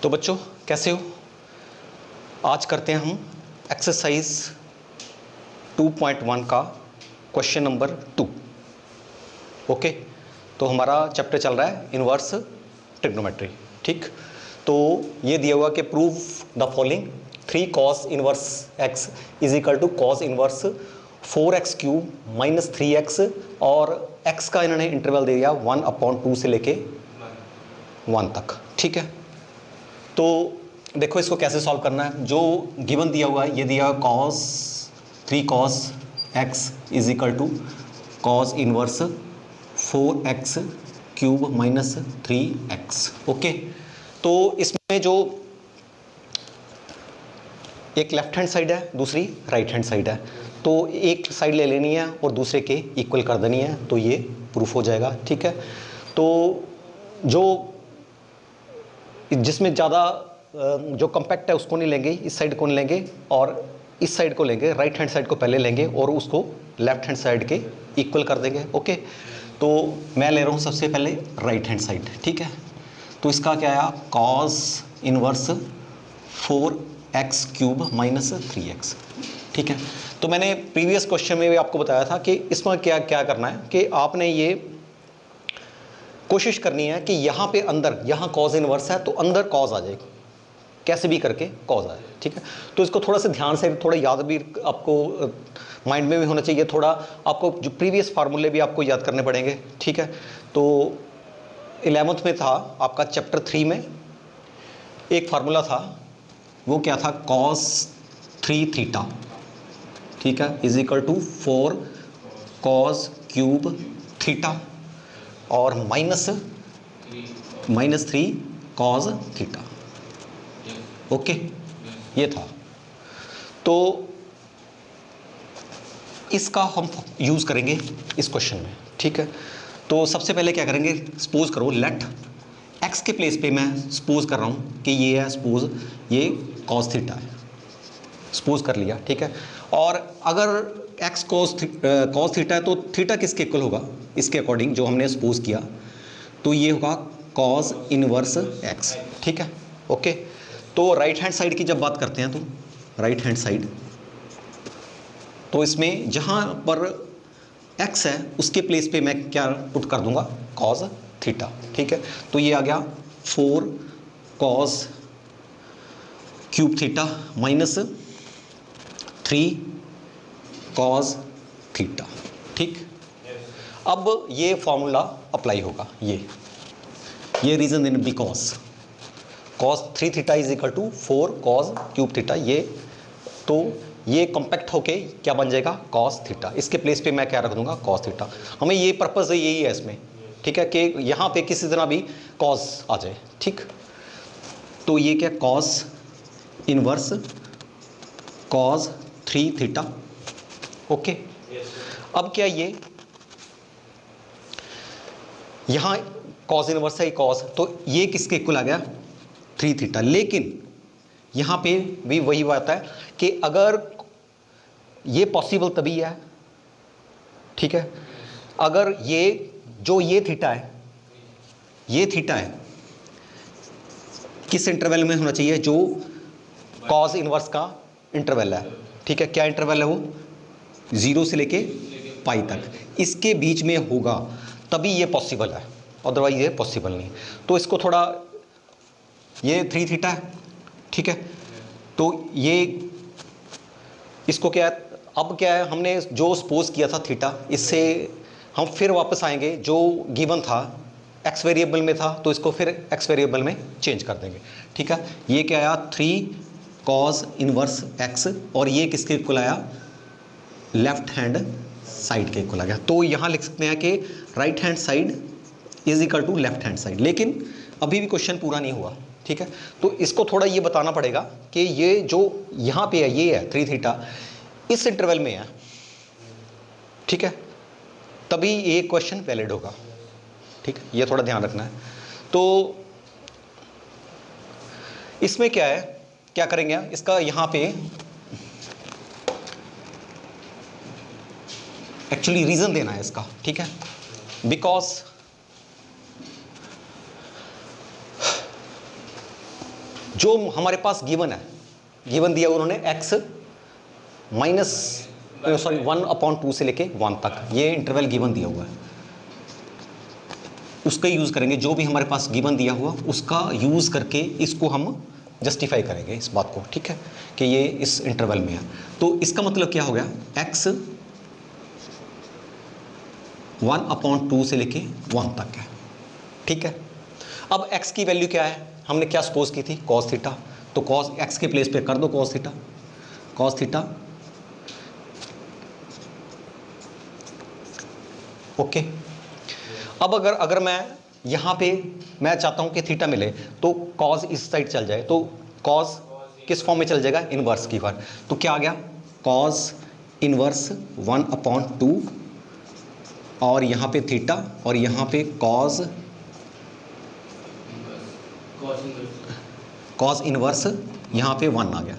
तो बच्चों कैसे हो? आज करते हैं हम एक्सरसाइज 2.1 का क्वेश्चन नंबर 2। ओके, तो हमारा चैप्टर चल रहा है इनवर्स ट्रिग्नोमेट्री। ठीक, तो ये दिया हुआ कि prove the following 3 cos inverse x is equal to cos inverse 4x cube minus 3x और x का इन्होंने इंटरवल दे दिया 1/2 से लेके 1 तक। ठीक है, तो देखो इसको कैसे सॉल्व करना है। जो गिवन दिया हुआ है ये दिया cos 3 cos x is equal to cos inverse 4x cube minus 3x। Okay, तो इसमें जो एक लेफ्ट हैंड साइड है दूसरी राइट हैंड साइड है, तो एक साइड ले लेनी है और दूसरे के इक्वल कर देनी है, तो ये प्रूफ हो जाएगा। ठीक है, तो जो जिसमें ज़्यादा जो कम्पैक्ट है उसको नहीं लेंगे, इस साइड को नहीं लेंगे और इस साइड को लेंगे, राइट हैंड साइड को पहले लेंगे और उसको लेफ्ट हैंड साइड के इक्वल कर देंगे। ओके, तो मैं ले रहा हूँ सबसे पहले राइट हैंड साइड। ठीक है, तो इसका क्या आया cos inverse 4x cube minus 3x। ठीक है, तो मैंने प्रीवियस क्वेश्चन में भी आपको बताया था कि इसमें क्या क्या करना है कि आपने ये कोशिश करनी है कि यहाँ पे अंदर, यहाँ cos इनवर्स है तो अंदर cos आ जाएगी, कैसे भी करके cos आए। ठीक है, तो इसको थोड़ा सा ध्यान से, थोड़ा याद भी आपको माइंड में भी होना चाहिए, थोड़ा आपको जो प्रीवियस फार्मूले भी आपको याद करने पड़ेंगे। ठीक है, तो 11th में था आपका चैप्टर 3 में एक फार्मूला था, वो क्या था cos 3 थीटा। ठीक है, is equal to 4 cos cube theta और माइनस 3 cos थीटा। ओके, ये था। तो इसका हम यूज़ करेंगे इस क्वेश्चन में। ठीक है, तो सबसे पहले क्या करेंगे, सपोज करो लेट x के प्लेस पे मैं सपोज कर रहा हूँ कि ये है, सपोज ये cos थीटा है, सपोज कर लिया। ठीक है, और अगर x cos थीटा है तो थीटा किसके इक्वल होगा, इसके अकॉर्डिंग जो हमने सपोज किया, तो ये होगा cos इनवर्स x। ठीक है, ओके, तो राइट हैंड साइड की जब बात करते हैं तो राइट हैंड साइड, तो इसमें जहाँ पर x है उसके प्लेस पे मैं क्या पुट कर दूंगा, cos थीटा। ठीक है, तो ये आ गया 4 cos cube theta minus 3 cos theta. ठीक, अब ये फॉर्मूला अप्लाई होगा, ये reason in because cos 3 theta is equal to 4 cos cube theta, ये तो ये कॉम्पैक्ट होके क्या बन जाएगा, cos थीटा। इसके प्लेस पे मैं क्या रख दूंगा, cos थीटा। हमें ये पर्पस यही है इसमें। ठीक है, कि यहाँ पे किसी तरह भी cos आ जाए। ठीक, तो ये क्या cos inverse cos 3 theta. Okay, अब क्या ये यहाँ cos इनवर्स है cos, तो ये किसके इक्वल आ गया, 3 थीटा। लेकिन यहाँ पे भी वही बात है कि अगर ये पॉसिबल तभी है। ठीक है, अगर ये जो ये थीटा है, ये थीटा है, किस इंटरवल में होना चाहिए, जो cos इनवर्स का इंटरवल है। ठीक है, क्या इंटरवल है वो, 0 से लेके पाई तक, इसके बीच में होगा तभी ये पॉसिबल है, अदरवाइज ये पॉसिबल नहीं। तो इसको थोड़ा, ये 3 थीटा है। ठीक है, तो ये इसको क्या है, अब क्या है, हमने जो सपोज किया था थीटा, इससे हम फिर वापस आएंगे, जो गिवन था x वेरिएबल में था तो इसको फिर x वेरिएबल में चेंज कर देंगे। ठीक है, ये क्या आया 3 cos इनवर्स x और ये किसके इक्वल आया, लेफ्ट हैंड साइड के इक्वल आ गया। तो यहाँ लिख सकते हैं कि right hand side is equal to left hand side, लेकिन अभी भी क्वेश्चन पूरा नहीं हुआ। ठीक है, तो इसको थोड़ा ये बताना पड़ेगा कि ये जो यहाँ पे है, ये है 3 थीटा, इस इंटरवल में है। ठीक है, तभी ये क्वेश्चन वैलिड होगा। ठीक है, ये थोड़ा ध्यान रखना है। तो इसमें क्या है, क्या करेंगे इसका, यहाँ पे एक्चुअली रीजन देना है इसका। ठीक है, बिकॉज जो हमारे पास गिवन है, गिवन दिया उन्होंने x माइनस सॉरी 1/2 से लेके 1 तक, ये इंटरवल गिवन दिया हुआ है, उसका यूज़ करेंगे। जो भी हमारे पास गिवन दिया हुआ उसका यूज़ करके इसको हम जस्टिफाई करेंगे इस बात को, ठीक है, कि ये इस इंटरवल में है। तो इसका मतलब क्या हो गया, x 1/2 से लेके 1 तक है, ठीक है। अब x की वैल्यू क्या है, हमने क्या सपोज की थी, cos थीटा, तो cos x के प्लेस पे कर दो cos थीटा, ओके। अब अगर मैं यहाँ पे मैं चाहता हूँ कि थीटा मिले तो cos इस साइड चल जाए, तो cos किस फॉर्म में चल जाएगा, इनवर्स की बार। तो क्या आ गया, cos इनवर्स 1/2 और यहाँ पे थीटा और यहाँ पे cos इनवर्स यहाँ पे 1 आ गया।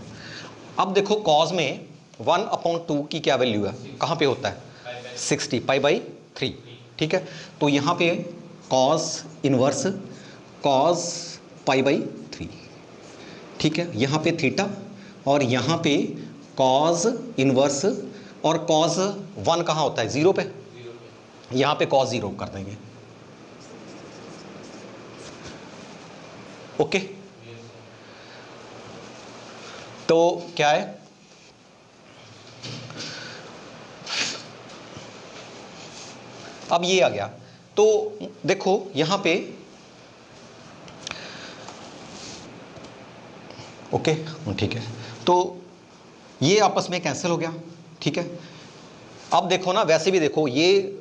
अब देखो cos में 1/2 की क्या वैल्यू है, कहाँ पे होता है, 60 π/3, ठीक है। तो यहाँ पे cos इनवर्स cos π/3, ठीक है। यहाँ पे थीटा और यहाँ पे cos इनवर्स, और cos 1 कहाँ होता है, 0 पे, यहाँ पे cos 0 कर देंगे, ओके। तो क्या है, अब ये आ गया। तो देखो यहां पे ओके, ठीक है, तो ये आपस में कैंसिल हो गया, ठीक है। अब देखो ना, वैसे भी देखो ये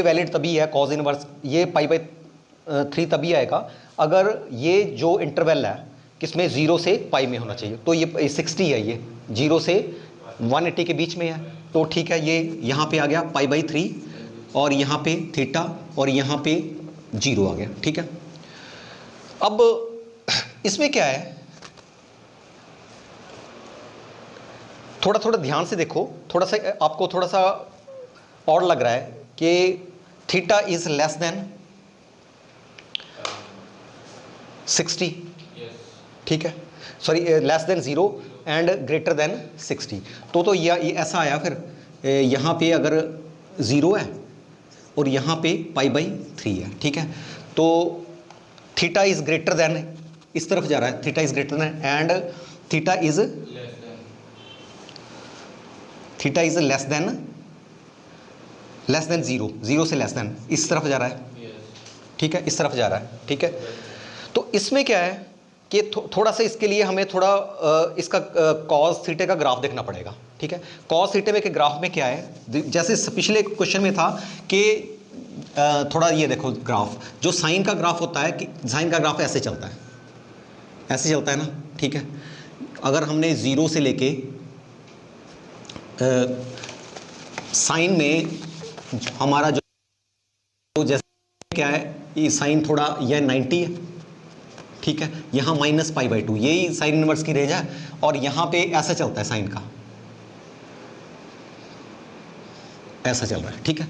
वैलिड तभी है cos इनवर्स, ये π/3 तभी आएगा अगर ये जो इंटरवल है किसमें 0 से पाई में होना चाहिए। तो ये 60 है, ये 0 से 180 के बीच में है, तो ठीक है, ये यहाँ पे आ गया π/3 और यहाँ पे थीटा और यहाँ पे 0 आ गया, ठीक है। अब इसमें क्या है, थोड़ा ध्यान से देखो, थोड़ा सा आपको थोड़ा सा और लग रहा है कि थीटा इज लेस देन 60, ठीक है, sorry less than 0 and greater than 60। तो ये ऐसा आया, फिर यहाँ पे अगर 0 है और यहाँ पे π/3 है, ठीक है। तो थीटा इज ग्रेटर देन, इस तरफ जा रहा है, theta is greater than and theta is less than 0 से लेस देन, इस तरफ जा रहा है, ठीक है, इस तरफ जा रहा है, ठीक है। तो इसमें क्या है कि थोड़ा सा इसके लिए हमें थोड़ा इसका cos थीटे का ग्राफ देखना पड़ेगा, ठीक है। cos थीटे में के ग्राफ में क्या है, जैसे पिछले क्वेश्चन में था कि थोड़ा ये देखो ग्राफ, जो साइन का ग्राफ होता है कि साइन का ग्राफ ऐसे चलता है ना, ठीक है। अगर हमने 0 से लेके साइन में हमारा जो जैसे क्या है, ये साइन थोड़ा यह 90 है, ठीक है, यहाँ -π/2, यही साइन इनवर्स की रेंज है, और यहाँ पे ऐसा चलता है साइन का, ऐसा चल रहा है, ठीक है।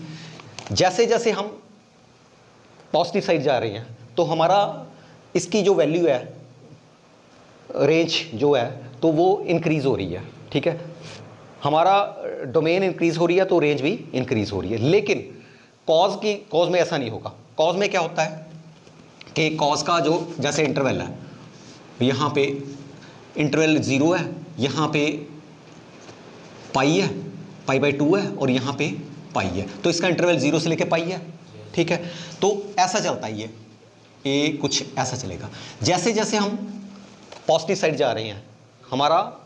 जैसे जैसे हम पॉजिटिव साइड जा रहे हैं तो हमारा इसकी जो वैल्यू है, रेंज जो है, तो वो इंक्रीज हो रही है, ठीक है। हमारा डोमेन इंक्रीज हो रही है तो रेंज भी इंक्रीज हो रही है। लेकिन कॉज में ऐसा नहीं होगा। कॉज में क्या होता है कि कॉज का जो जैसे इंटरवल है, यहाँ पे इंटरवल 0 है, यहाँ पे पाई है, π/2 है, और यहाँ पे पाई है, तो इसका इंटरवल 0 से लेके पाई है, ठीक है। तो ऐसा चलता है ये कुछ ऐसा चलेगा। जैसे जैसे हम पॉजिटिव साइड जा रहे हैं हमारा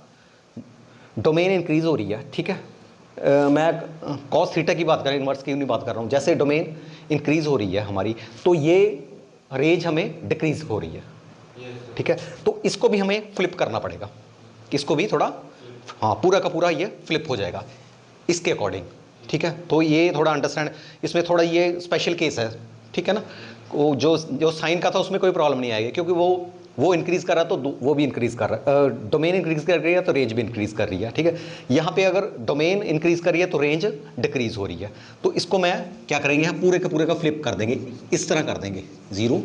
डोमेन इंक्रीज हो रही है, ठीक है। मैं कॉस थीटा की बात कर रहा हूँ, इनवर्स की नहीं बात कर रहा हूँ। जैसे डोमेन इंक्रीज हो रही है हमारी, तो ये रेंज हमें डिक्रीज हो रही है, ठीक है। तो इसको भी हमें फ्लिप करना पड़ेगा, इसको भी थोड़ा, हाँ, पूरा का पूरा ये फ्लिप हो जाएगा इसके अकॉर्डिंग, ठीक है। तो ये थोड़ा अंडरस्टैंड, इसमें थोड़ा ये स्पेशल केस है, ठीक है ना। वो जो साइन का था उसमें कोई प्रॉब्लम नहीं आएगी, क्योंकि वो इंक्रीज कर रहा है तो वो भी इंक्रीज कर रहा है, डोमेन इंक्रीज कर रही है तो रेंज भी इंक्रीज कर रही है, ठीक है। यहाँ पे अगर डोमेन इंक्रीज कर रही है तो रेंज डिक्रीज हो रही है। तो इसको मैं क्या करेंगे, हम पूरे का फ्लिप कर देंगे, इस तरह कर देंगे 0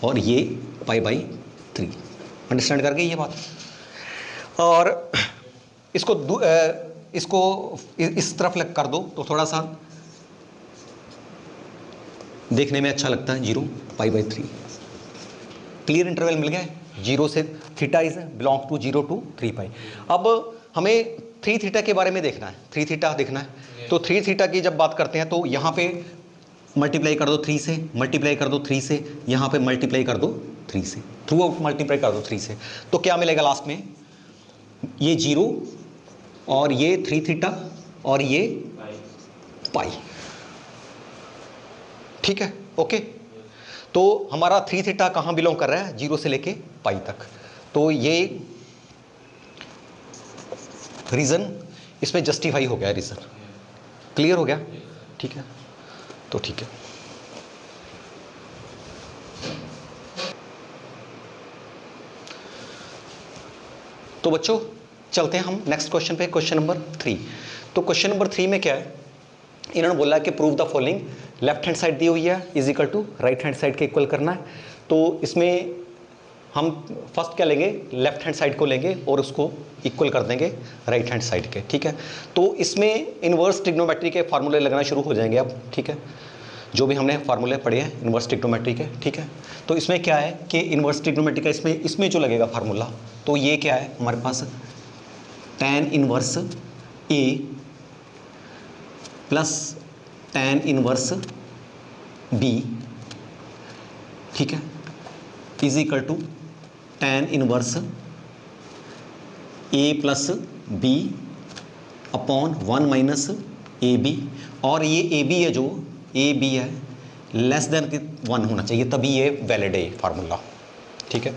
और ये π/3, अंडरस्टैंड कर गई ये बात। और इसको इस तरफ लग कर दो तो थोड़ा सा देखने में अच्छा लगता है, 0π/3। क्लियर इंटरवल मिल गया है, 0 से theta is belong to 0 to 3π। अब हमें 3 थीटा के बारे में देखना है, 3 थीटा देखना है। तो 3 थीटा की जब बात करते हैं तो यहाँ पे मल्टीप्लाई कर दो 3 से, मल्टीप्लाई कर दो 3 से, यहाँ पे मल्टीप्लाई कर दो 3 से, थ्रू आउट मल्टीप्लाई कर दो 3 से। तो क्या मिलेगा लास्ट में, ये 0 और ये 3 थीटा और ये पाई। ठीक है, ओके। तो हमारा 3 थीटा कहाँ बिलोंग कर रहा है, 0 से लेके पाई तक। तो ये रीज़न इसमें जस्टिफाई हो गया, रीज़न क्लियर हो गया। ठीक है, तो ठीक है। तो बच्चों चलते हैं हम नेक्स्ट क्वेश्चन पे, क्वेश्चन नंबर 3। तो क्वेश्चन नंबर 3 में क्या है, इन्होंने बोला कि prove the following, left hand side दी हुई है is equal to right hand side के इक्वल करना है। तो इसमें हम फर्स्ट क्या लेंगे, लेफ्ट हैंड साइड को लेंगे और उसको इक्वल कर देंगे राइट हैंड साइड के। ठीक है, तो इसमें इन्वर्स ट्रिग्नोमेट्री के फार्मूले लगना शुरू हो जाएंगे अब। ठीक है, जो भी हमने फार्मूले पढ़े हैं इन्वर्स ट्रिग्नोमेट्री के। ठीक है, तो इसमें क्या है कि इन्वर्स ट्रिग्नोमेट्री का इसमें जो लगेगा फार्मूला, तो ये क्या है हमारे पास, tan inverse A plus tan inverse B, ठीक है, is equal to tan inverse A plus B upon 1 minus AB। और ये AB है, जो AB है लेस देन 1 होना चाहिए, तभी ये वैलिड है फार्मूला। ठीक है,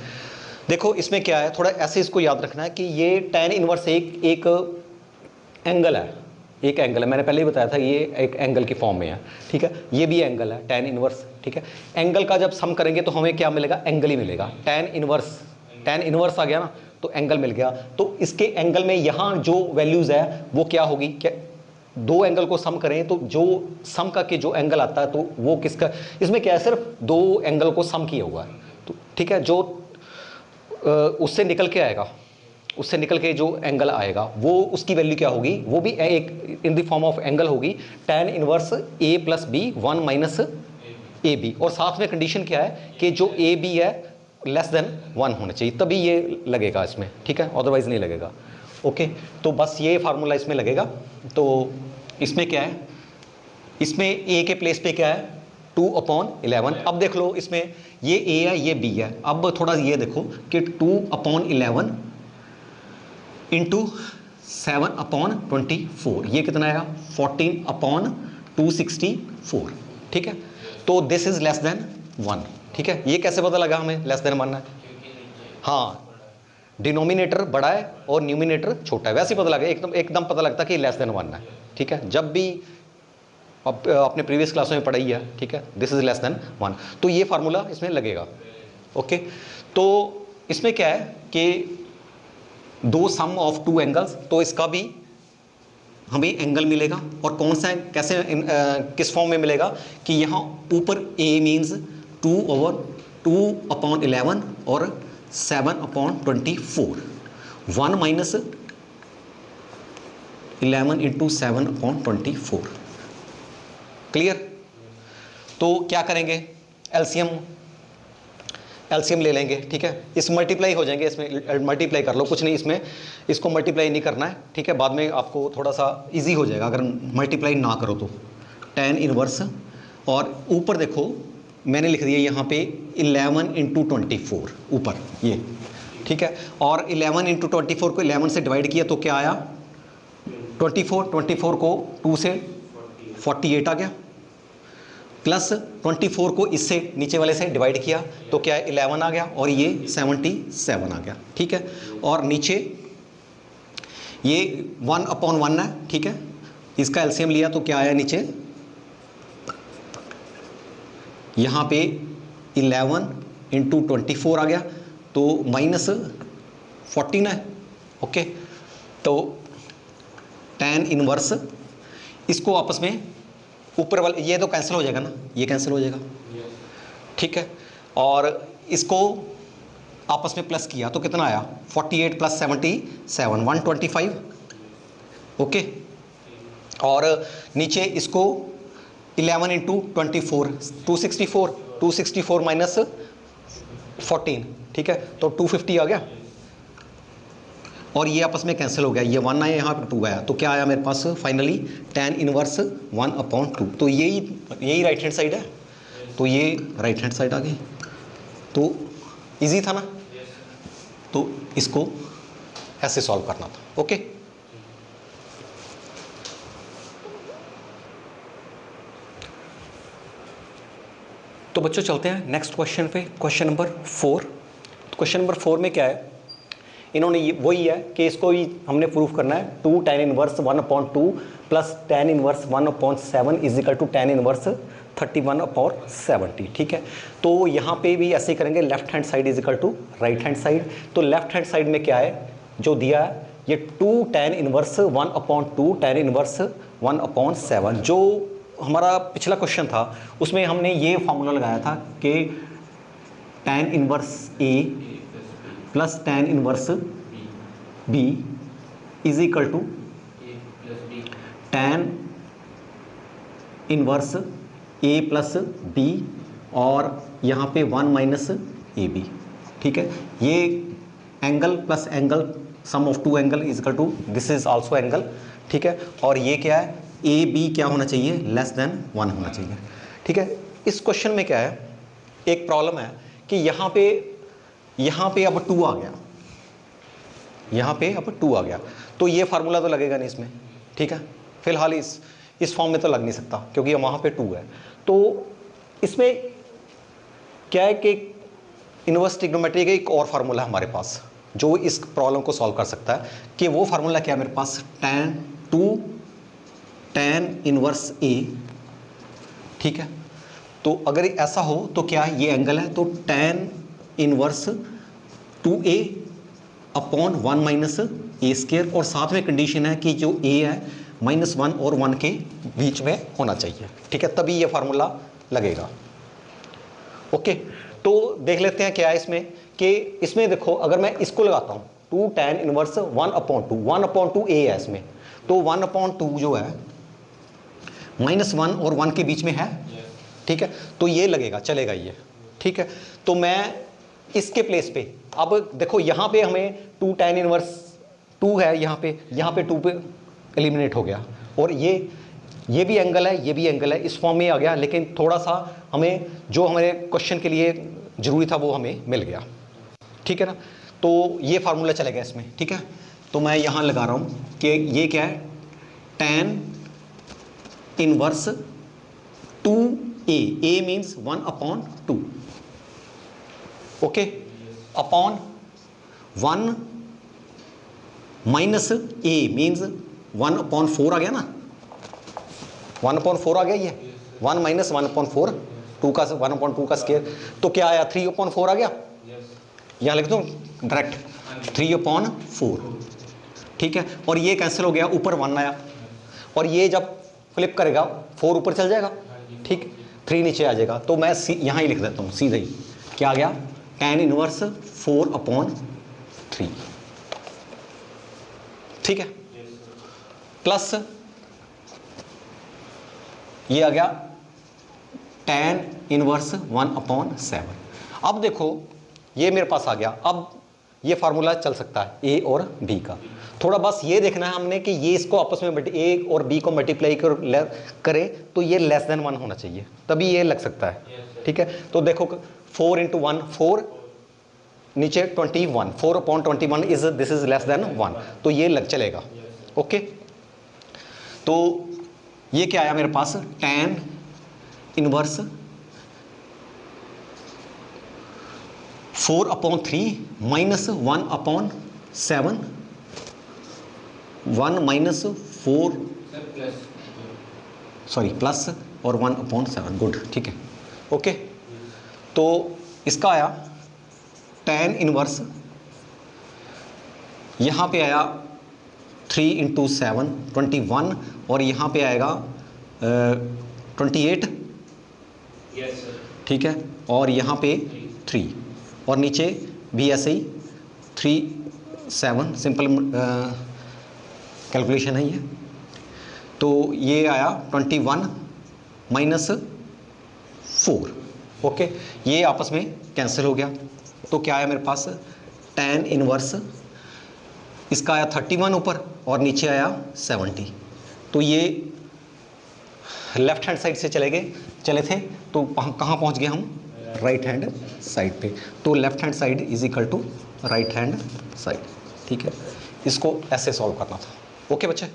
देखो इसमें क्या है, थोड़ा ऐसे इसको याद रखना है कि ये tan इन्वर्स एक एंगल है, एक एंगल है, मैंने पहले ही बताया था ये एक एंगल की फॉर्म में है। ठीक है, ये भी एंगल है tan इन्वर्स। ठीक है, एंगल का जब सम करेंगे तो हमें क्या मिलेगा, एंगल ही मिलेगा। tan इन्वर्स आ गया ना, तो एंगल मिल गया। तो इसके एंगल में यहाँ जो वैल्यूज़ है वो क्या होगी, क्या दो एंगल को सम करें तो जो सम का के जो एंगल आता है तो वो किसका, इसमें क्या है, सिर्फ दो एंगल को सम किया हुआ है। तो ठीक है, जो उससे निकल के आएगा, उससे निकल के जो एंगल आएगा वो उसकी वैल्यू क्या होगी, वो भी एक in the form of angle होगी tan inverse A plus B 1 minus AB। और साथ में कंडीशन क्या है कि जो AB है लेस देन 1 होना चाहिए, तभी ये लगेगा इसमें। ठीक है, अदरवाइज नहीं लगेगा। ओके, तो बस ये फार्मूला इसमें लगेगा। तो इसमें क्या है, इसमें A के प्लेस पे क्या है 2/11। अब देख लो इसमें ये A है, ये B है। अब थोड़ा ये देखो कि 2/11 इंटू 7/24, ये कितना आएगा 14/264। ठीक है, तो दिस इज लेस देन 1। ठीक है, ये कैसे पता लगा हमें लेस देन 1 है, हाँ डिनोमिनेटर बड़ा है और न्यूमिनेटर छोटा है, वैसे ही पता लगा, एकदम पता लगता है कि लेस देन 1 है। ठीक है, जब भी अपने प्रीवियस क्लासों में पढ़ाई है। ठीक है, दिस इज लेस देन 1, तो ये फार्मूला इसमें लगेगा। ओके, तो इसमें क्या है कि दो सम ऑफ टू एंगल्स, तो इसका भी हमें एंगल मिलेगा। और कौन सा कैसे किस फॉर्म में मिलेगा कि यहाँ ऊपर A मीन्स 2/11 और 7/24, 1 माइनस 11 इंटू 7/24। क्लियर, तो क्या करेंगे, एलसीएम ले लेंगे। ठीक है, इस मल्टीप्लाई हो जाएंगे, इसमें मल्टीप्लाई कर लो, कुछ नहीं इसमें, इसको मल्टीप्लाई नहीं करना है। ठीक है, बाद में आपको थोड़ा सा इजी हो जाएगा अगर मल्टीप्लाई ना करो तो। tan इनवर्स, और ऊपर देखो मैंने लिख दिया यहाँ पे 11 इंटू 24 ऊपर ये। ठीक है, और 11 इंटू 24 को 11 से डिवाइड किया तो क्या आया 24 को 2 से 48 आ गया, प्लस 24 को इससे नीचे वाले से डिवाइड किया तो क्या है 11 आ गया, और ये 77 आ गया। ठीक है, और नीचे ये 1/1 है। ठीक है, इसका एलसीएम लिया तो क्या आया नीचे, यहाँ पे 11 इंटू 24 आ गया तो माइनस 14 है। ओके, तो tan इनवर्स, इसको आपस में ऊपर वाले ये तो कैंसिल हो जाएगा ना, ये कैंसिल हो जाएगा। ठीक है, और इसको आपस में प्लस किया तो कितना आया 48 प्लस 77 125। ओके, और नीचे इसको 11 इंटू 24 264 264 माइनस 14, ठीक है, तो 250 आ गया। और ये आपस में कैंसिल हो गया, ये 1 आया, यहाँ पे 2 आया, तो क्या आया मेरे पास फाइनली tan इनवर्स 1/2। तो यही राइट हैंड साइड है, तो ये राइट हैंड साइड आ गई। तो इजी था ना, तो इसको ऐसे सॉल्व करना था। ओके, तो बच्चों चलते हैं नेक्स्ट क्वेश्चन पे, क्वेश्चन नंबर 4। तो क्वेश्चन नंबर 4 में क्या है, इन्होंने ये वही है कि इसको ही हमने प्रूफ करना है 2 tan inverse 1/2 plus tan inverse 1/7 is equal to tan inverse 31/70, ठीक है। तो यहाँ पे भी ऐसे ही करेंगे, left hand side is equal to right hand side. तो लेफ्ट हैंड साइड में क्या है जो दिया है, ये 2 tan इनवर्स 1/2 tan इनवर्स 1/7, जो हमारा पिछला क्वेश्चन था उसमें हमने ये फार्मूला लगाया था कि tan inverse A plus tan inverse B is equal to tan inverse A plus B और यहाँ पे 1 माइनस AB, ठीक है। ये angle plus angle sum of two angle is equal to this is also angle, ठीक है। और ये क्या है, AB क्या होना चाहिए, लेस देन 1 होना चाहिए, ठीक है। इस क्वेश्चन में क्या है, एक प्रॉब्लम है कि यहाँ पे अब 2 आ गया, यहाँ पे अब 2 आ गया, तो ये फार्मूला तो लगेगा नहीं इसमें, ठीक है। फिलहाल इस फॉर्म में तो लग नहीं सकता क्योंकि वहाँ पे 2 है। तो इसमें क्या है कि इनवर्स ट्रिग्नोमेट्री का एक और फार्मूला है हमारे पास जो इस प्रॉब्लम को सॉल्व कर सकता है, कि वो फार्मूला क्या है मेरे पास, tan इनवर्स A, ठीक है। तो अगर ऐसा हो तो क्या ये एंगल है, तो tan inverse 2A upon 1 minus A square, और साथ में कंडीशन है कि जो A है -1 और 1 के बीच में होना चाहिए, ठीक है, तभी ये फार्मूला लगेगा। ओके, तो देख लेते हैं क्या है इसमें, कि इसमें देखो अगर मैं इसको लगाता हूँ 2 tan इनवर्स 1/2 A है इसमें, तो 1/2 जो है -1 और 1 के बीच में है, ठीक है, तो ये लगेगा, चलेगा ये, ठीक है। तो मैं इसके प्लेस पे, अब देखो यहाँ पे हमें 2 tan इनवर्स 2 है, यहाँ पे 2 पे एलिमिनेट हो गया, और ये भी एंगल है, ये भी एंगल है, इस फॉर्म में आ गया, लेकिन थोड़ा सा हमें जो हमारे क्वेश्चन के लिए ज़रूरी था वो हमें मिल गया, ठीक है ना। तो ये फार्मूला चलेगा इसमें, ठीक है। तो मैं यहाँ लगा रहा हूँ कि ये क्या है, tan inverse 2A, A means 1/2, okay, upon 1 minus A means 1/4 आ गया ना, 1/4 आ गया, ये 1 माइनस 1/4, 2 का 1/2 का स्क्वायर, तो क्या आया 3/4 आ गया, यहाँ लिख दो डायरेक्ट 3/4, ठीक है। और ये कैंसिल हो गया, ऊपर 1 आया, और ये जब फ्लिप करेगा 4 ऊपर चल जाएगा, ठीक, 3 नीचे आ जाएगा, तो मैं यहाँ ही लिख देता हूँ सीधे ही, क्या आ गया, tan इनवर्स 4/3, ठीक है, प्लस ये आ गया tan इनवर्स 1/7। अब देखो ये मेरे पास आ गया, अब ये फार्मूला चल सकता है A और B का, थोड़ा बस ये देखना है हमने कि ये इसको आपस में A और B को मल्टीप्लाई करे तो ये लेस देन 1 होना चाहिए, तभी ये लग सकता है, ठीक है। तो देखो 4 × 1 4, नीचे 21, 4/21 is this is less than 1, तो ये लग चलेगा, ओके। तो ये क्या आया मेरे पास, tan inverse 4/3 minus 1/7, 1 minus 4 sorry plus और 1/7, गुड, ठीक है, ओके। तो इसका आया tan इनवर्स, यहाँ पे आया 3 × 7 21, और यहाँ पे आएगा 28, ठीक है, और यहाँ पे 3, और नीचे भी ऐसे ही 3 7 सिंपल कैलकुलेशन है ये। तो ये आया 21 माइनस 4। ओके, ये आपस में कैंसिल हो गया। तो क्या आया मेरे पास, tan इनवर्स, इसका आया 31 ऊपर और नीचे आया 70। तो ये लेफ्ट हैंड साइड से चले थे, तो कहाँ पहुँच गए हम, राइट हैंड साइड पे। तो left hand side is equal to right hand side. ठीक है, इसको ऐसे सॉल्व करना था। ओके बच्चे।